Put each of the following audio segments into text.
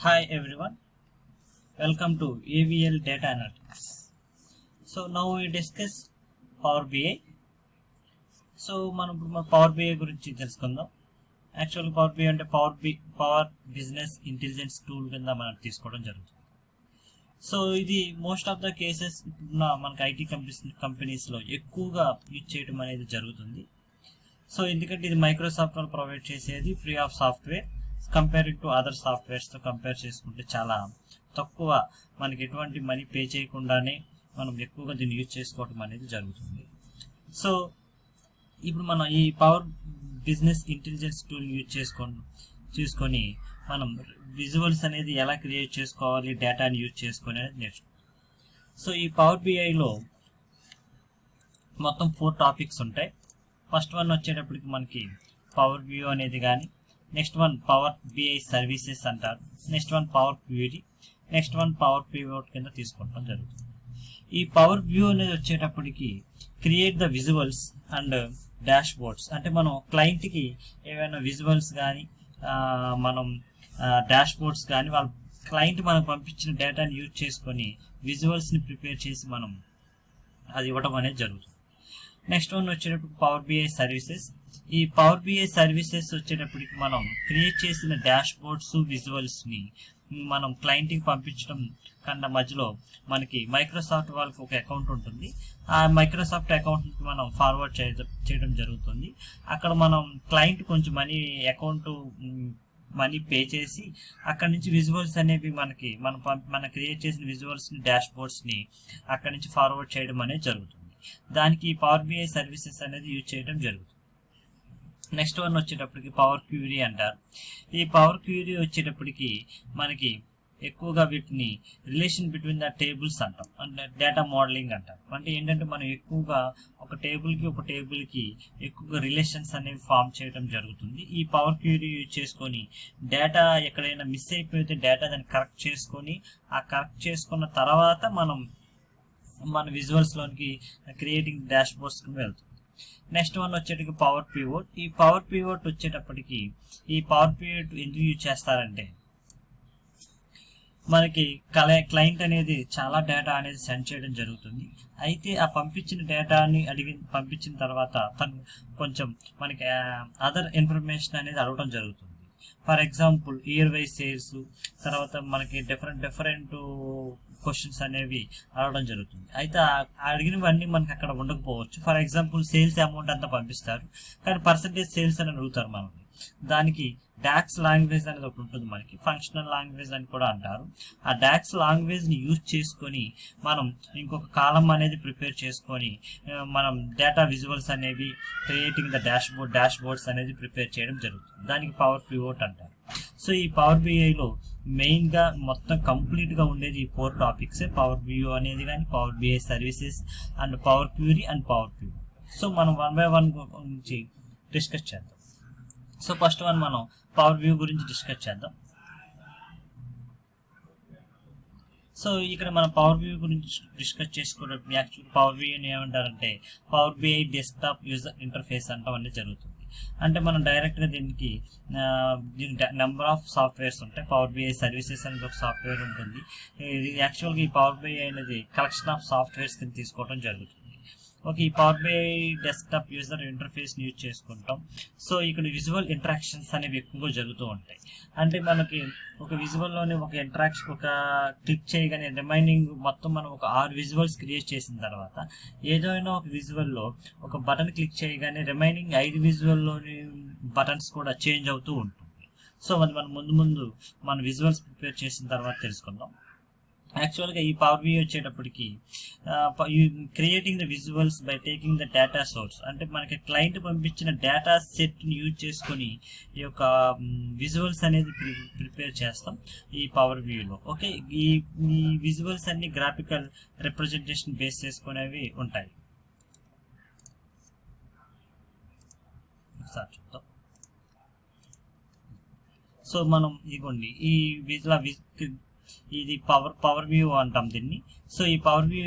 Hi everyone, welcome to AVL Data Analytics. So now we discuss Power BI. So మనం Power BI గురించి తెలుసుకుందాం. Actual Power BI అంటే power business intelligence tool కింద మనం తీసుకోవడం జరుగుతుంది. సో ఇది మోస్ట్ ఆఫ్ ద కేసెస్ మనకి ఐటీ కంపెనీస్లో ఎక్కువగా యూజ్ చేయడం అనేది జరుగుతుంది. సో ఎందుకంటే ఇది మైక్రోసాఫ్ట్ వాళ్ళు ప్రొవైడ్ చేసేది free of software. Comparing to other సాఫ్ట్వేర్స్తో కంపేర్ చేసుకుంటే చాలా తక్కువ, మనకి ఎటువంటి మనీ పే చేయకుండానే మనం ఎక్కువగా దీన్ని యూజ్ చేసుకోవడం అనేది జరుగుతుంది. సో ఇప్పుడు మనం ఈ power business intelligence tool use చేసుకొని మనం విజువల్స్ అనేది ఎలా క్రియేట్ చేసుకోవాలి, డేటాని యూజ్ చేసుకొని అనేది నేర్చుకుంటాం. సో ఈ పవర్ బిఐలో మొత్తం 4 టాపిక్స్ ఉంటాయి. ఫస్ట్ వన్ వచ్చేటప్పటికి మనకి పవర్ వ్యూ అనేది కానీ, next one Power BI services అంటారు, next one Power Query, next one Power Pivot కింద తీసుకుంటాం జరుగుతుంది. ఈ పవర్ వ్యూ అనేది వచ్చేటప్పటికి create the visuals and dashboards, అంటే మనం క్లయింట్కి ఏమైనా విజువల్స్ కానీ మనం డాష్ బోర్డ్స్ కానీ వాళ్ళ క్లయింట్ మనకు పంపించిన డేటాని యూజ్ చేసుకొని విజువల్స్ని ప్రిపేర్ చేసి మనం అది ఇవ్వడం అనేది జరుగుతుంది. నెక్స్ట్ వన్ వచ్చేటప్పుడు పవర్ బిఐ సర్వీసెస్. ఈ పవర్ బిఐ సర్వీసెస్ వచ్చేటప్పటికి మనం క్రియేట్ చేసిన డాష్ బోర్డ్స్ విజువల్స్ని మనం క్లయింట్కి పంపించడం కన్నా మధ్యలో మనకి మైక్రోసాఫ్ట్ వాళ్ళకి ఒక అకౌంట్ ఉంటుంది. ఆ మైక్రోసాఫ్ట్ అకౌంట్కి మనం ఫార్వర్డ్ చేయడం జరుగుతుంది. అక్కడ మనం క్లయింట్ కొంచెం మనీ పే చేసి అక్కడ నుంచి విజువల్స్ అనేవి మనం క్రియేట్ చేసిన విజువల్స్ని డాష్ బోర్డ్స్ని అక్కడ నుంచి ఫార్వర్డ్ చేయడం అనేది జరుగుతుంది. దానికి పవర్ బిఐ సర్వీసెస్ అనేది యూజ్ చేయడం జరుగుతుంది. నెక్స్ట్ వన్ వచ్చేటప్పటికి పవర్ క్యూరీ అంటారు. ఈ పవర్ క్యూరీ వచ్చేటప్పటికి మనకి ఎక్కువగా వీటిని రిలేషన్ బిట్వీన్ ద టేబుల్స్ అంటాం, అంటే డేటా మోడలింగ్ అంటాం. అంటే ఏంటంటే మనం ఎక్కువగా ఒక టేబుల్కి ఎక్కువగా రిలేషన్స్ అనేవి ఫామ్ చేయడం జరుగుతుంది. ఈ పవర్ క్యూరీ యూజ్ చేసుకొని డేటా ఎక్కడైనా మిస్ అయిపోతే డేటా దాన్ని కరెక్ట్ చేసుకొని ఆ కరెక్ట్ చేసుకున్న తర్వాత మన విజువల్స్లోనికి క్రియేటింగ్ డాష్ బోర్డ్స్కి వెళ్తుంది. నెక్స్ట్ వన్ వచ్చేటప్పటికి పవర్ పివోట్. ఈ పవర్ పివోట్ వచ్చేటప్పటికి ఈ పవర్ పివోట్ ఎందుకు యూజ్ చేస్తారంటే మనకి క్లయింట్ అనేది చాలా డేటా అనేది సెండ్ చేయడం జరుగుతుంది. అయితే ఆ పంపించిన డేటాని పంపించిన తర్వాత తను కొంచెం మనకి అదర్ ఇన్ఫర్మేషన్ అనేది అడగడం జరుగుతుంది. For example year wise sales, తర్వాత మనకి డిఫరెంట్ క్వశ్చన్స్ అనేవి అడగడం జరుగుతుంది. అయితే అడిగినవన్నీ మనకి అక్కడ ఉండకపోవచ్చు. ఫర్ ఎగ్జాంపుల్ సేల్స్ అమౌంట్ అంతా పంపిస్తారు, కానీ పర్సంటేజ్ సేల్స్ అని అడుగుతారు మనల్ని. దానికి డాక్స్ లాంగ్వేజ్ అనేది ఒకటి ఉంటుంది, మనకి ఫంక్షనల్ లాంగ్వేజ్ అని కూడా అంటారు. ఆ డాక్స్ లాంగ్వేజ్ని యూజ్ చేసుకొని మనం ఇంకొక కాలం అనేది ప్రిపేర్ చేసుకొని మనం డేటా విజువల్స్ అనేవి క్రియేటింగ్ ద డాష్ బోర్డ్స్ అనేది ప్రిపేర్ చేయడం జరుగుతుంది. దానికి పవర్ పివోట్ అంటారు. సో ఈ పవర్ బిఐలో మెయిన్గా మొత్తం కంప్లీట్గా ఉండేది ఈ 4 టాపిక్సే. పవర్ వ్యూ అనేది కానీ, power BI services and power query and power pivot. So మనం 1 by 1 గురించి డిస్కస్ చేద్దాం. సో ఫస్ట్ వన్ మనం పవర్ వ్యూ గురించి డిస్కస్ చేద్దాం. సో ఇక్కడ మనం పవర్ వ్యూ గురించి డిస్కస్ చేసుకోవడం యాక్చువల్ పవర్ వ్యూని ఏమంటారంటే power BI desktop user interface అంటాం అనేది జరుగుతుంది. అంటే మనం డైరెక్ట్గా దీనికి నెంబర్ ఆఫ్ సాఫ్ట్వేర్స్ ఉంటాయి. పవర్ బిఐ సర్వీసెస్ అనేది ఒక సాఫ్ట్వేర్ ఉంటుంది. యాక్చువల్గా ఈ పవర్ బిఐ అనేది కలెక్షన్ ఆఫ్ సాఫ్ట్వేర్స్ కింద తీసుకోవడం జరుగుతుంది. ఓకే, ఈ పవర్ బిఐ డెస్క్టాప్ యూజర్ ఇంటర్ఫేస్ని యూజ్ చేసుకుంటాం. సో ఇక్కడ విజువల్ ఇంటరాక్షన్స్ అనేవి ఎక్కువగా జరుగుతూ ఉంటాయి. అంటే మనకి ఒక విజువల్లోనే ఒక క్లిక్ చేయగానే రిమైనింగ్ మొత్తం మనం ఒక 6 విజువల్స్ క్రియేట్ చేసిన తర్వాత ఏదైనా ఒక విజువల్లో ఒక బటన్ క్లిక్ చేయగానే రిమైనింగ్ 5 విజువల్లోని బటన్స్ కూడా చేంజ్ అవుతూ ఉంటుంది. సో అది మనం ముందు మన విజువల్స్ ప్రిపేర్ చేసిన తర్వాత తెలుసుకుందాం. యాక్చువల్గా ఈ పవర్ వ్యూ వచ్చేటప్పటికి creating the visuals by taking the data source, అంటే మనకి క్లయింట్ పంపించిన డేటా సెట్ని యూజ్ చేసుకొని ఈ యొక్క విజువల్స్ అనేది ప్రిపేర్ చేస్తాం ఈ పవర్ వ్యూలో. ఓకే, ఈ విజువల్స్ అన్ని గ్రాఫికల్ రిప్రజెంటేషన్ బేస్ చేసుకునేవి ఉంటాయి. ఒకసారి చూద్దాం. సో మనం ఇదిగోండి ఈ ఇది పవర్ వ్యూ అంటాం దీన్ని. సో ఈ పవర్ వ్యూ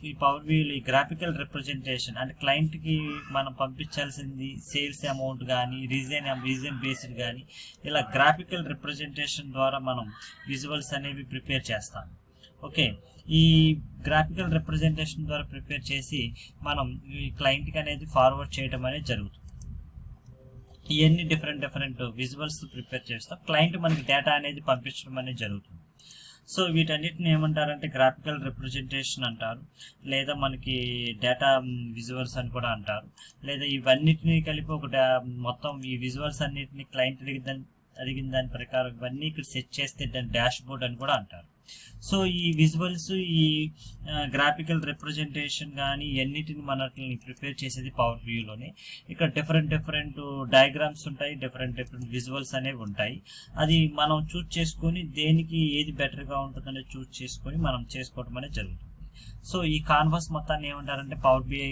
ఈ పవర్ వ్యూలో ఈ గ్రాఫికల్ రిప్రజెంటేషన్ అంటే క్లయింట్కి మనం పంపించాల్సింది సేల్స్ అమౌంట్ కానీ రీజన్ బేస్డ్ కానీ ఇలా గ్రాఫికల్ రిప్రజెంటేషన్ ద్వారా మనం విజువల్స్ అనేవి ప్రిపేర్ చేస్తాం. ఓకే, ఈ గ్రాఫికల్ రిప్రజెంటేషన్ ద్వారా ప్రిపేర్ చేసి మనం ఈ క్లయింట్కి అనేది ఫార్వర్డ్ చేయడం అనేది జరుగుతుంది. ఇవన్నీ డిఫరెంట్ విజువల్స్ ప్రిపేర్ చేస్తాం. క్లయింట్ మనకి డేటా అనేది పంపించడం అనేది జరుగుతుంది. సో వీటన్నిటిని ఏమంటారంటే గ్రాఫికల్ రిప్రజెంటేషన్ అంటారు, లేదా మనకి డేటా విజువల్స్ అని కూడా అంటారు, లేదా ఇవన్నిటిని కలిపి ఒక మొత్తం ఈ విజువల్స్ అన్నిటిని క్లయింట్ అడిగిన దాని ప్రకారం ఇవన్నీ ఇక్కడ సెట్ చేస్తే దాన్ని డాష్ బోర్డ్ అని కూడా అంటారు. సో ఈ విజువల్స్ ఈ గ్రాఫికల్ రిప్రజెంటేషన్ కానీ ఇవన్నిటిని మనల్ని ప్రిపేర్ చేసేది పవర్ వ్యూలోనే. ఇక్కడ డిఫరెంట్ డయాగ్రామ్స్ ఉంటాయి, డిఫరెంట్ విజువల్స్ అనేవి ఉంటాయి. అది మనం చూస్ చేసుకొని దేనికి ఏది బెటర్గా ఉంటుందనేది చూస్ చేసుకొని మనం చేసుకోవడం అనేది జరుగుతుంది. సో ఈ కాన్వాస్ మొత్తాన్ని ఏమంటారంటే power BI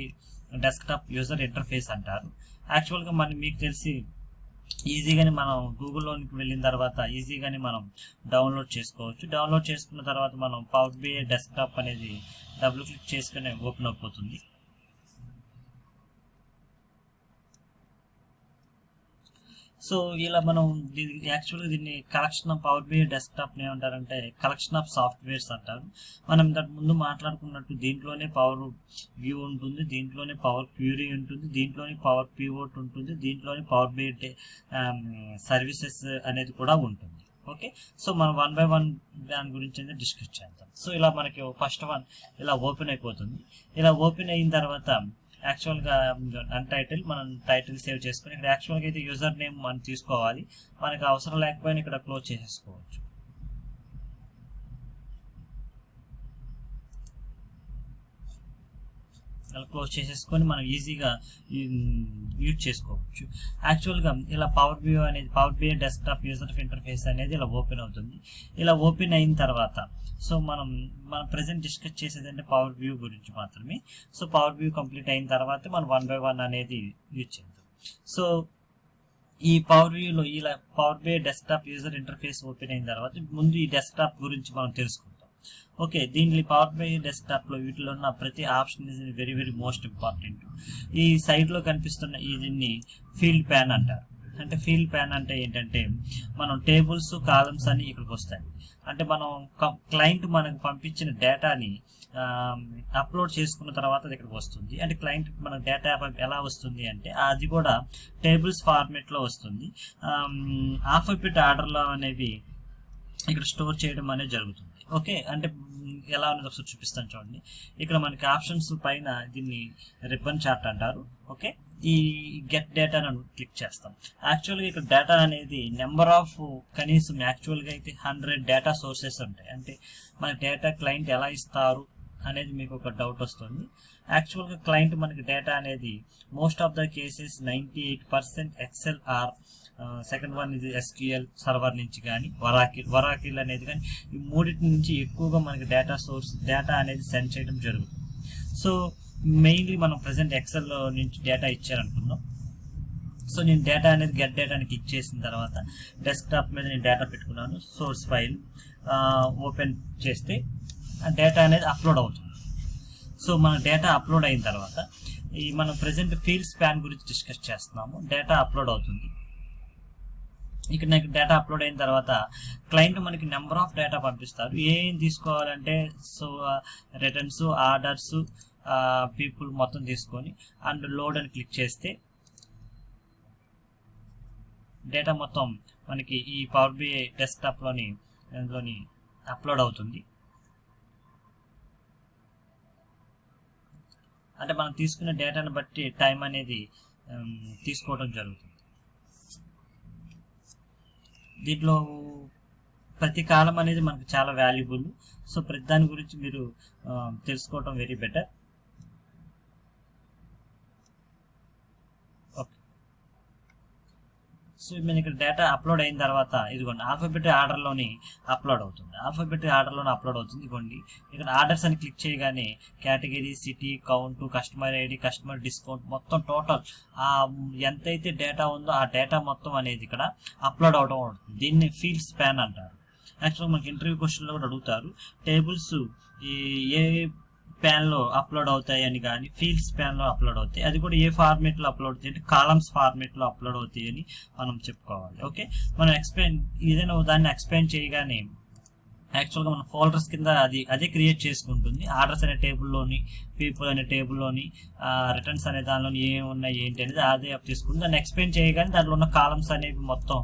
desktop user interface అంటారు. యాక్చువల్గా మీకు తెలిసి ఈజీగానే మనం గూగుల్లోనికి వెళ్ళిన తర్వాత ఈజీగానే మనం డౌన్లోడ్ చేసుకోవచ్చు. డౌన్లోడ్ చేసుకున్న తర్వాత మనం పవర్ బిఐ డెస్క్టాప్ అనేది డబుల్ క్లిక్ చేసుకుని ఓపెన్ అయిపోతుంది. సో ఇలా మనం యాక్చువల్గా దీన్ని కలెక్షన్ ఆఫ్ పవర్ బిఐ డెస్క్టాప్ని ఏమంటారంటే కలెక్షన్ ఆఫ్ సాఫ్ట్వేర్స్ అంటారు. మనం ఇంతకు ముందు మాట్లాడుకున్నట్టు దీంట్లోనే పవర్ వ్యూ ఉంటుంది, దీంట్లోనే పవర్ క్యూరీ ఉంటుంది, దీంట్లోనే పవర్ పివోట్ ఉంటుంది, దీంట్లోనే పవర్ బిఐ సర్వీసెస్ అనేది కూడా ఉంటుంది. ఓకే, సో మనం 1 by 1 దాని గురించి అయితే డిస్కస్ చేద్దాం. సో ఇలా మనకి ఫస్ట్ వన్ ఇలా ఓపెన్ అయిపోతుంది. ఇలా ఓపెన్ అయిన తర్వాత యాక్చువల్గా అన్టైటిల్ మనం టైటిల్ సేవ్ చేసుకుని ఇక్కడ యాక్చువల్గా అయితే యూజర్ నేమ్ మనం తీసుకోవాలి. మనకు అవసరం లేకపోయినా ఇక్కడ క్లోజ్ చేసేసుకోవచ్చు. అలా క్లోజ్ చేసేసుకొని మనం ఈజీగా యూజ్ చేసుకోవచ్చు. యాక్చువల్గా ఇలా power BI desktop user interface అనేది ఇలా ఓపెన్ అవుతుంది. ఇలా ఓపెన్ అయిన తర్వాత సో మనం ప్రెసెంట్ డిస్కస్ చేసేది అంటే పవర్ వ్యూ గురించి మాత్రమే. సో పవర్ వ్యూ కంప్లీట్ అయిన తర్వాత మనం 1 by 1 అనేది యూజ్ చేద్దాం. సో ఈ పవర్ వ్యూలో ఇలా power BI desktop user interface open అయిన తర్వాత ముందు ఈ డెస్క్టాప్ గురించి మనం తెలుసుకుందాం. ఓకే, దీంట్లో పవర్ బిఐ డెస్క్టాప్లో వీటిలో ఉన్న ప్రతి option is very most important. ఈ సైడ్లో కనిపిస్తున్న దీన్ని ఫీల్డ్ ప్యాన్ అంటారు. అంటే ఫీల్డ్ ప్యాన్ అంటే ఏంటంటే మనం టేబుల్స్ కాలమ్స్ అన్ని ఇక్కడికి వస్తాయి. అంటే మనం క్లయింట్ మనకు పంపించిన డేటాని అప్లోడ్ చేసుకున్న తర్వాత అది ఇక్కడికి వస్తుంది. అంటే క్లయింట్ మనకు డేటా ఎలా వస్తుంది అంటే అది కూడా టేబుల్స్ ఫార్మేట్లో వస్తుంది. ఆల్ఫాబెట్ ఆర్డర్లో అనేవి ఇక్కడ స్టోర్ చేయడం అనేది జరుగుతుంది. ఓకే, అంటే ఎలా ఉన్నది ఒకసారి చూపిస్తాను చూడండి. ఇక్కడ మనకి ఆప్షన్స్ పైన దీన్ని రిబ్బన్ చార్ట్ అంటారు. ఓకే, ఈ గెట్ డేటా అని క్లిక్ చేస్తాం. యాక్చువల్గా ఇక్కడ డేటా అనేది నెంబర్ ఆఫ్ కనీసం యాక్చువల్గా అయితే 100 డేటా సోర్సెస్ ఉంటాయి. అంటే మన డేటా క్లయింట్ ఎలా ఇస్తారు అనేది మీకు ఒక డౌట్ వస్తుంది. యాక్చువల్గా క్లయింట్ మనకి డేటా అనేది most of the cases 98% Excel or second one ఇది ఎస్క్యూఎల్ సర్వర్ నుంచి కానీ వరాకిల్ అనేది కానీ ఈ మూడింటి నుంచి ఎక్కువగా మనకి డేటా అనేది సెండ్ చేయడం జరుగుతుంది. సో మెయిన్లీ మనం ప్రజెంట్ ఎక్సెల్ నుంచి డేటా ఇచ్చారనుకుందాం. సో నేను డేటా అనేది గెట్ డేటాని క్లిక్ చేసిన తర్వాత డెస్క్టాప్ మీద నేను డేటా పెట్టుకున్నాను. సోర్స్ ఫైల్ ఓపెన్ చేస్తే ఆ డేటా అనేది అప్లోడ్ అవుతుంది. సో మన డేటా అప్లోడ్ అయిన తర్వాత ఈ మనం ప్రజెంట్ ఫీల్డ్ స్పాన్ గురించి డిస్కస్ చేస్తున్నాము. డేటా అప్లోడ్ అవుతుంది. ఇక్కడ నాకు డేటా అప్లోడ్ అయిన తర్వాత క్లయింట్ మనకి నెంబర్ ఆఫ్ డేటా పంపిస్తారు. ఏం తీసుకోవాలంటే సో రిటర్న్స్, ఆర్డర్స్, పీపుల్ మొత్తం తీసుకొని అండ్ లోడ్ అని క్లిక్ చేస్తే డేటా మొత్తం మనకి ఈ పవర్ బిఐ డెస్క్టాప్లోని అప్లోడ్ అవుతుంది. అంటే మనం తీసుకున్న డేటాను బట్టి టైం అనేది తీసుకోవడం జరుగుతుంది. దీంట్లో ప్రతి కాలం అనేది మనకు చాలా వాల్యుబుల్. సో ప్రతి దాని గురించి మీరు తెలుసుకోవటం వెరీ బెటర్. ఓకే, సో నేను ఇక్కడ డేటా అప్లోడ్ అయిన తర్వాత ఇదిగోండి ఆల్ఫాబెట్ ఆర్డర్లోని అప్లోడ్ అవుతుంది. ఇదిగోండి ఇక్కడ ఆర్డర్స్ అని క్లిక్ చేయగానే category, city, count, customer ID, customer discount మొత్తం టోటల్ ఎంతైతే డేటా ఉందో ఆ డేటా మొత్తం అనేది ఇక్కడ అప్లోడ్ అవడం ఉంటుంది. దీన్ని ఫీల్డ్ స్పాన్ అంటారు. యాక్చువల్గా మనకి ఇంటర్వ్యూ క్వశ్చన్లో కూడా అడుగుతారు, టేబుల్స్ ఈ ఏ ప్యాన్లో అప్లోడ్ అవుతాయి అని, కానీ ఫీల్డ్స్ ప్యాన్లో అప్లోడ్ అవుతాయి, అది కూడా ఏ ఫార్మేట్లో అప్లోడ్ అవుతాయి అంటే కాలమ్స్ ఫార్మేట్లో అప్లోడ్ అవుతాయి అని మనం చెప్పుకోవాలి. ఓకే, మనం ఏదైనా దాన్ని ఎక్స్ప్లెయిన్ చేయగానే యాక్చువల్గా మన ఫోల్డర్స్ కింద అదే క్రియేట్ చేసుకుంటుంది. ఆర్డర్స్ అనే టేబుల్లోని, పీపుల్ అనే టేబుల్లోని, రిటర్న్స్ అనే దానిలోని ఏమి ఉన్నాయి ఏంటి అనేది అదే అప్ చేసుకుంటుంది. దాన్ని ఎక్స్ప్లెయిన్ చేయగానే దాంట్లో ఉన్న కాలమ్స్ అనేవి మొత్తం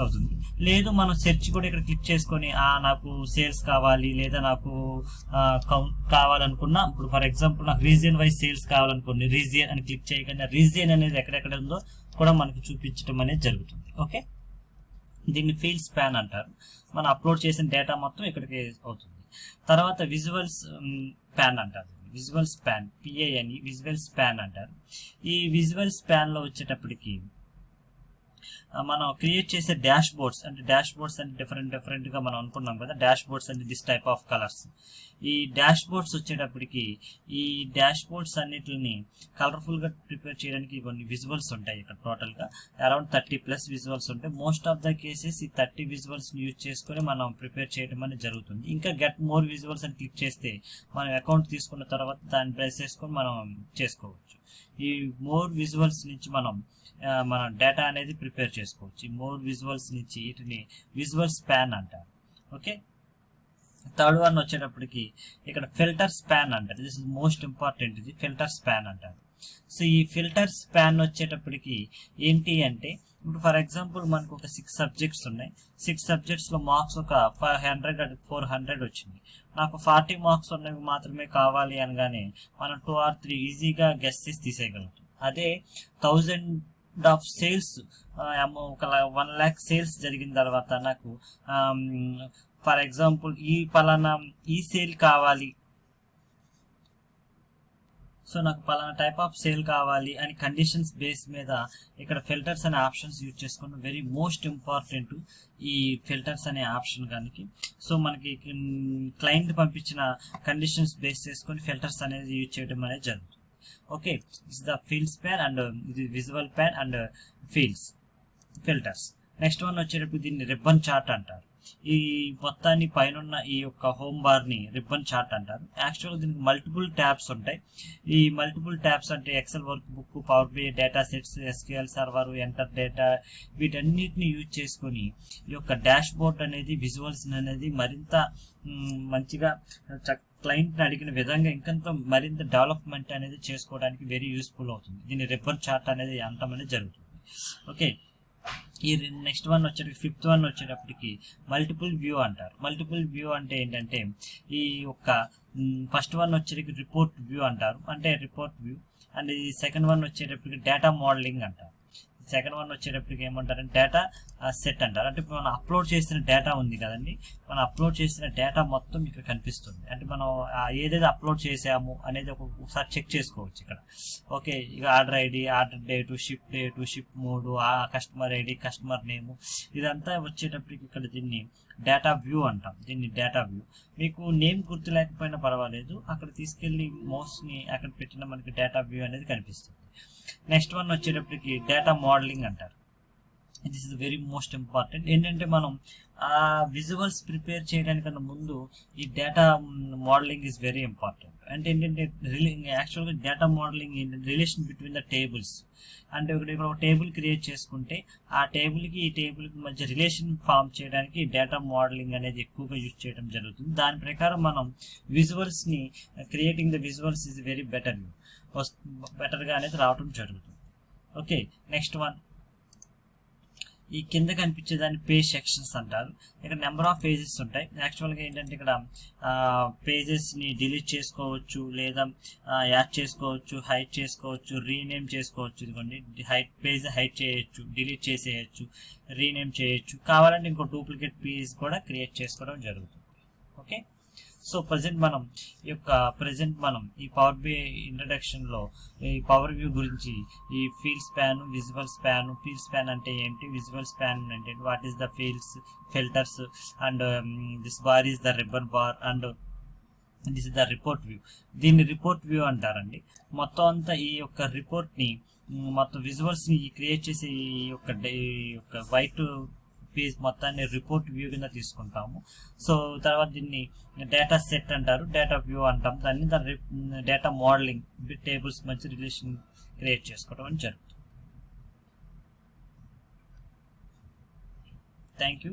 అవుతుంది. లేదు మనం సెర్చ్ కూడా ఇక్కడ క్లిక్ చేసుకొని నాకు సేల్స్ కావాలి, లేదా నాకు కౌంట్ కావాలనుకున్నా, ఇప్పుడు ఫర్ ఎగ్జాంపుల్ నాకు రీజియన్ వైజ్ సేల్స్ కావాలనుకోండి, రీజియన్ అని క్లిక్ చేయగానే రీజియన్ అనేది ఎక్కడెక్కడ ఉందో కూడా మనకు చూపించడం అనేది జరుగుతుంది. ఓకే, దీన్ని ఫీల్డ్ స్పాన్ అంటారు. మనం అప్లోడ్ చేసిన డేటా మొత్తం ఇక్కడికి అవుతుంది. తర్వాత విజువల్స్ ప్యాన్ అంటారు, విజువల్ స్పాన్, పిఐ అని విజువల్ స్పాన్ అంటారు. ఈ విజువల్ స్పాన్ లో వచ్చేటప్పటికి మనం క్రియేట్ చేసే డాష్ బోర్డ్స్ అంటే డిఫరెంట్ గా మనం అనుకున్నాం కదా, డాష్ బోర్డ్స్ అంటే దిస్ టైప్ ఆఫ్ కలర్స్. ఈ డాష్ బోర్డ్స్ వచ్చేటప్పటికి ఈ డాష్ బోర్డ్స్ అన్నిటిని కలర్ఫుల్ గా ప్రిపేర్ చేయడానికి కొన్ని విజువల్స్ ఉంటాయి. ఇక్కడ టోటల్ గా అరౌండ్ 30+ విజువల్స్ ఉంటాయి. మోస్ట్ ఆఫ్ ద కేసెస్ ఈ 30 విజువల్స్ యూజ్ చేసుకుని మనం ప్రిపేర్ చేయడం అనేది జరుగుతుంది. ఇంకా గెట్ మోర్ విజువల్స్ అని క్లిక్ చేస్తే మనం అకౌంట్ తీసుకున్న తర్వాత దాన్ని ప్రెస్ చేసుకొని మనం చేసుకోవచ్చు. ఈ మోర్ విజువల్స్ నుంచి మన డేటా అనేది ప్రిపేర్ చేసుకోవచ్చు. ఈ మోర్ విజువల్స్ నుంచి వీటిని విజువల్ స్పాన్ అంటారు. ఓకే, థర్డ్ వన్ వచ్చేటప్పటికి ఇక్కడ ఫిల్టర్ స్పాన్ అంటారు. దిస్ ఇస్ మోస్ట్ ఇంపార్టెంట్, ఇది ఫిల్టర్ స్పాన్ అంటారు. సో ఈ ఫిల్టర్ స్పాన్ వచ్చేటప్పటికి ఏంటి అంటే, ఇప్పుడు ఫర్ ఎగ్జాంపుల్ మనకు ఒక 6 సబ్జెక్ట్స్ ఉన్నాయి. 6 సబ్జెక్ట్స్ లో మార్క్స్ ఒక 500 400 వచ్చింది. నాకు 40 మార్క్స్ ఉన్నవి మాత్రమే కావాలి అనగానే మనం 2 or 3 ఈజీగా గెస్ చేసి తీసేయగలుగుతాం. అదే 1000 ఆఫ్ సేల్స్, ఒక 1 lakh సేల్స్ జరిగిన తర్వాత నాకు ఫర్ ఎగ్జాంపుల్ ఈ పలానా ఈ సేల్ కావాలి, సో నాకు పలానా టైప్ ఆఫ్ సేల్ కావాలి అని కండిషన్స్ బేస్ మీద ఇక్కడ ఫిల్టర్స్ అనే ఆప్షన్స్ యూజ్ చేసుకోవడం వెరీ మోస్ట్ ఇంపార్టెంట్. ఈ ఫిల్టర్స్ అనే ఆప్షన్ కానీ సో మనకి క్లయింట్ పంపించిన కండిషన్స్ బేస్ చేసుకొని ఫిల్టర్స్ అనేది యూజ్ చేయడం అనేది జరుగుతుంది. Okay, this the field span and ఇది visual pane and filters. Next one వచ్చేటప్పుడు దీన్ని రిబ్బన్ చార్ట్ అంటారు. ఈ మొత్తాన్ని పైన ఈ యొక్క హోమ్ బార్ ని రిబ్బన్ చార్ట్ అంటారు. యాక్చువల్గా దీనికి మల్టిపుల్ ట్యాబ్స్ ఉంటాయి. ఈ మల్టిపుల్ ట్యాబ్స్ అంటే Excel workbook, power BI, data sets, SQL server, enter data, వీటన్నిటిని యూజ్ చేసుకుని ఈ యొక్క డాష్ బోర్డ్ అనేది విజువల్స్ అనేది మరింత మంచిగా క్లయింట్ అడిగిన విధంగా ఇంకంత మరింత డెవలప్మెంట్ అనేది చేసుకోవడానికి వెరీ యూస్ఫుల్ అవుతుంది. దీన్ని రిబ్బన్ చార్ట్ అనేది అనటం అనేది జరుగుతుంది. ఓకే, ఈ నెక్స్ట్ వన్ వచ్చేటప్పటికి ఫిఫ్త్ వన్ వచ్చేటప్పటికి మల్టిపుల్ వ్యూ అంటారు. మల్టిపుల్ వ్యూ అంటే ఏంటంటే ఈ యొక్క ఫస్ట్ వన్ వచ్చేటప్పటికి రిపోర్ట్ వ్యూ అంటారు, అంటే రిపోర్ట్ వ్యూ. అండ్ ఈ సెకండ్ వన్ వచ్చేటప్పటికి డేటా మోడలింగ్ అంటారు. సెకండ్ వన్ వచ్చేటప్పటికి ఏమంటారంటే డేటా సెట్ అంటారు. అంటే మనం అప్లోడ్ చేసిన డేటా ఉంది కదండి, మనం అప్లోడ్ చేసిన డేటా మొత్తం ఇక్కడ కనిపిస్తుంది. అంటే మనం ఏదైతే అప్లోడ్ చేసాము అనేది ఒకసారి చెక్ చేసుకోవచ్చు ఇక్కడ. ఓకే, ఇక order ID, order date, ship mode, customer ID, customer name, ఇదంతా వచ్చేటప్పటికి ఇక్కడ దీన్ని డేటా వ్యూ అంటాం. దీన్ని డేటా వ్యూ. మీకు నేమ్ గుర్తు లేకపోయినా పర్వాలేదు, అక్కడ తీసుకెళ్లి మౌస్ ని అక్కడ పెట్టిన మనకి డేటా వ్యూ అనేది కనిపిస్తుంది. నెక్స్ట్ వన్ వచ్చేటప్పటికి డేటా మోడలింగ్ అంటారు. This is very most important. ఏంటంటే మనం ఆ విజువల్స్ ప్రిపేర్ చేయడానికన్నా ముందు ఈ data modelling is very important. అంటే ఏంటంటే యాక్చువల్గా డేటా మోడలింగ్ ఏంటంటే రిలేషన్ బిట్వీన్ ద టేబుల్స్. అంటే ఇక్కడ ఒక టేబుల్ క్రియేట్ చేసుకుంటే ఆ టేబుల్కి ఈ టేబుల్కి మధ్య రిలేషన్ ఫామ్ చేయడానికి డేటా మోడలింగ్ అనేది ఎక్కువగా యూజ్ చేయడం జరుగుతుంది. దాని ప్రకారం మనం విజువల్స్ని creating the visuals is very బెటర్గా అనేది రావడం జరుగుతుంది. ఓకే, నెక్స్ట్ వన్ ఈ కింద కనిపించేదాన్ని పేజ్ సెక్షన్స్ అంటారు. ఇక్కడ నెంబర్ ఆఫ్ పేజెస్ ఉంటాయి. యాక్చువల్గా ఏంటంటే ఇక్కడ పేజెస్ని డిలీట్ చేసుకోవచ్చు, లేదా యాడ్ చేసుకోవచ్చు, హైడ్ చేసుకోవచ్చు, రీనేమ్ చేసుకోవచ్చు. ఇదిగోండి పేజ్ హైడ్ చేయొచ్చు, డిలీట్ చేసేయచ్చు, రీనేమ్ చేయొచ్చు. కావాలంటే ఇంకో డూప్లికేట్ పేజ్ కూడా క్రియేట్ చేసుకోవడం జరుగుతుంది. ఓకే, సో ప్రజెంట్ మనం ఈ పవర్ బిఐ ఇంట్రడక్షన్ లో ఈ పవర్ వ్యూ గురించి ఈ field span, visual span, field span అంటే ఏంటి, విజువల్ స్పాన్ అంటే what is the filters and this bar is the ribbon bar and this is the report view. దీన్ని రిపోర్ట్ వ్యూ అంటారండి. మొత్తం అంతా ఈ యొక్క రిపోర్ట్ ని మొత్తం విజువల్స్ ని క్రియేట్ చేసే ఈ యొక్క వైట్ పేజ్ మొత్తాన్ని రిపోర్ట్ వ్యూ కింద తీసుకుంటాము. సో తర్వాత దీన్ని డేటా సెట్ అంటారు, డేటా వ్యూ అంటాం. దాన్ని డేటా మోడలింగ్ టేబుల్స్ మధ్య రిలేషన్ క్రియేట్ చేసుకోవడం అని జరుగుతుంది. Thank you.